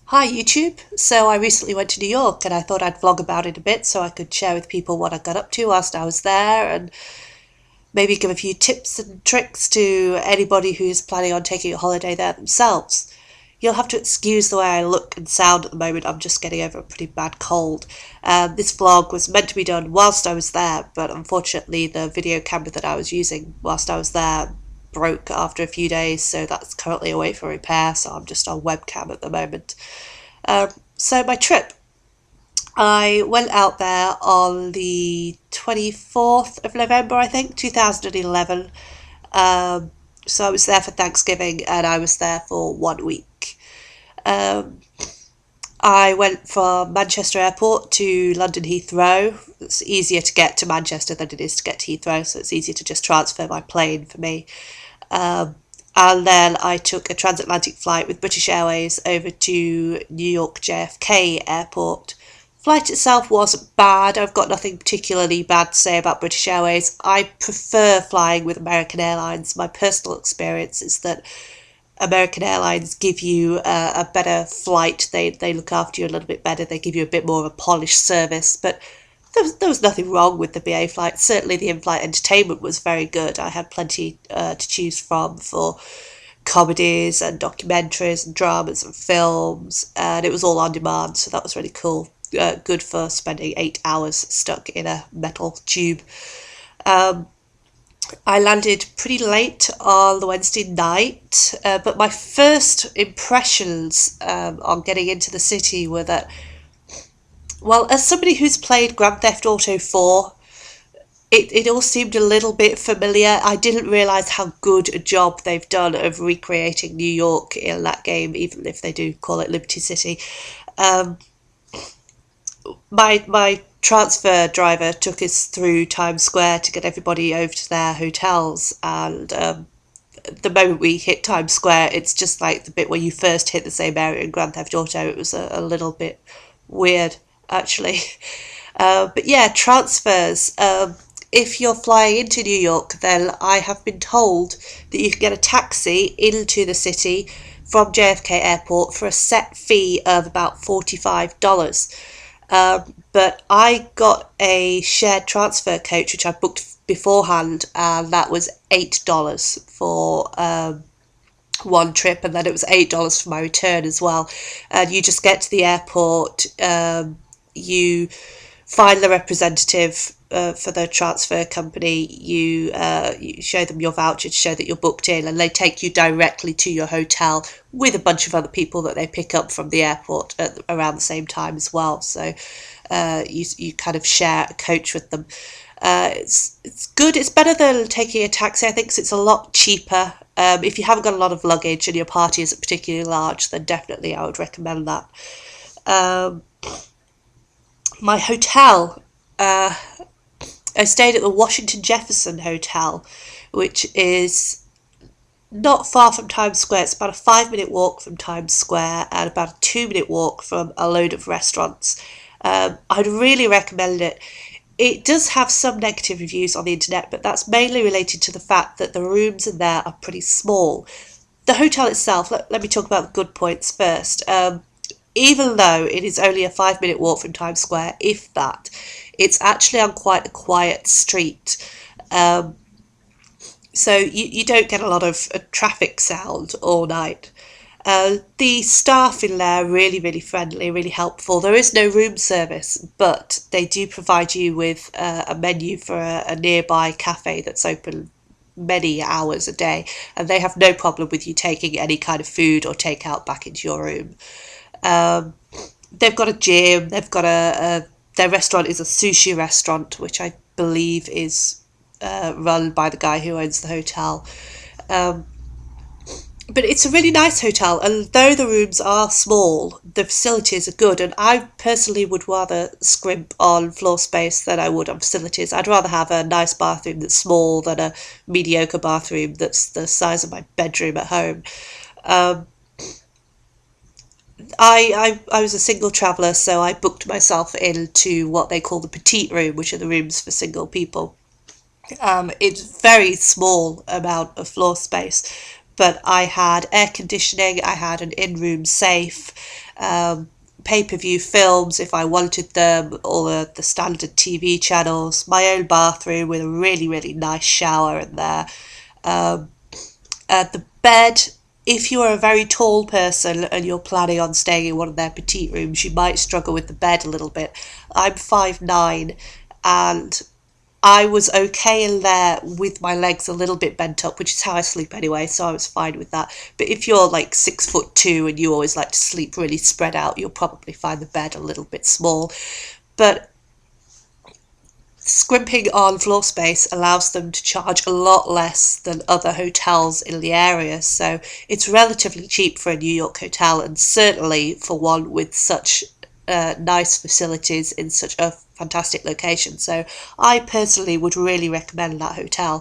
Hi YouTube. So I recently went to New York and I thought I'd vlog about it a bit so I could share with people what I got up to whilst I was there and maybe give a few tips and tricks to anybody who's planning on taking a holiday there themselves. You'll have to excuse the way I look and sound at the moment. I'm just getting over a pretty bad cold. This vlog was meant to be done whilst I was there, but unfortunately the video camera that I was using whilst I was there broke after a few days, so that's currently away for repair, so I'm just on webcam at the moment. So my trip, I went out there on the 24th of November, I think, 2011. So I was there for Thanksgiving and I was there for 1 week. Um, I went from Manchester Airport to London Heathrow. It's easier to get to Manchester than it is to get to Heathrow, so it's easier to just transfer by plane for me. Um, and then I took a transatlantic flight with British Airways over to New York JFK Airport. Flight itself wasn't bad. I've got nothing particularly bad to say about British Airways. I prefer flying with American Airlines. My personal experience is that American Airlines give you a better flight. They look after you a little bit better. They give you a bit more of a polished service. But there was nothing wrong with the BA flight. Certainly the in-flight entertainment was very good. I had plenty to choose from for comedies and documentaries and dramas and films. And it was all on demand, so that was really cool. Good for spending 8 hours stuck in a metal tube. Um, I landed pretty late on the Wednesday night, but my first impressions on getting into the city were that, well, as somebody who's played Grand Theft Auto 4, it all seemed a little bit familiar. I didn't realise how good a job they've done of recreating New York in that game, even if they do call it Liberty City. Um, my transfer driver took us through Times Square to get everybody over to their hotels, and the moment we hit Times Square, it's just like the bit where you first hit the same area in Grand Theft Auto. It was a little bit weird, actually. But yeah, transfers. If you're flying into New York, then I have been told that you can get a taxi into the city from JFK Airport for a set fee of about $45. But I got a shared transfer coach, which I booked beforehand, and that was $8 for one trip, and then it was $8 for my return as well. And you just get to the airport, you find the representative for the transfer company, you show them your voucher to show that you're booked in, and they take you directly to your hotel with a bunch of other people that they pick up from the airport around the same time as well. So you kind of share a coach with them. It's good. It's better than taking a taxi, I think, 'cause it's a lot cheaper. If you haven't got a lot of luggage and your party isn't particularly large, then definitely I would recommend that. Um, my hotel, I stayed at the Washington Jefferson Hotel, which is not far from Times Square. It's about a 5 minute walk from Times Square and about a 2 minute walk from a load of restaurants. I'd really recommend it. It does have some negative reviews on the internet, but that's mainly related to the fact that the rooms in there are pretty small. The hotel itself, let me talk about the good points first. Even though it is only a 5 minute walk from Times Square, if that, it's actually on quite a quiet street. Um, so you don't get a lot of traffic sound all night. The staff in there are really, really friendly, really helpful. There is no room service, but they do provide you with a menu for a nearby cafe that's open many hours a day, and they have no problem with you taking any kind of food or takeout back into your room. Um, they've got a gym, they've got their restaurant is a sushi restaurant, which I believe is run by the guy who owns the hotel. Um, but it's a really nice hotel, and though the rooms are small, the facilities are good, and I personally would rather scrimp on floor space than I would on facilities. I'd rather have a nice bathroom that's small than a mediocre bathroom that's the size of my bedroom at home. Um, I was a single traveller, so I booked myself into what they call the petite room, which are the rooms for single people. It's very small amount of floor space, but I had air conditioning, I had an in-room safe, pay-per-view films if I wanted them, or the standard TV channels, my own bathroom with a really, really nice shower in there. The bed, if you are a very tall person and you're planning on staying in one of their petite rooms, you might struggle with the bed a little bit. I'm 5'9", and I was okay in there with my legs a little bit bent up, which is how I sleep anyway, so I was fine with that. But if you're like 6'2" and you always like to sleep really spread out, you'll probably find the bed a little bit small. But scrimping on floor space allows them to charge a lot less than other hotels in the area, so it's relatively cheap for a New York hotel, and certainly for one with such nice facilities in such a fantastic location. So I personally would really recommend that hotel.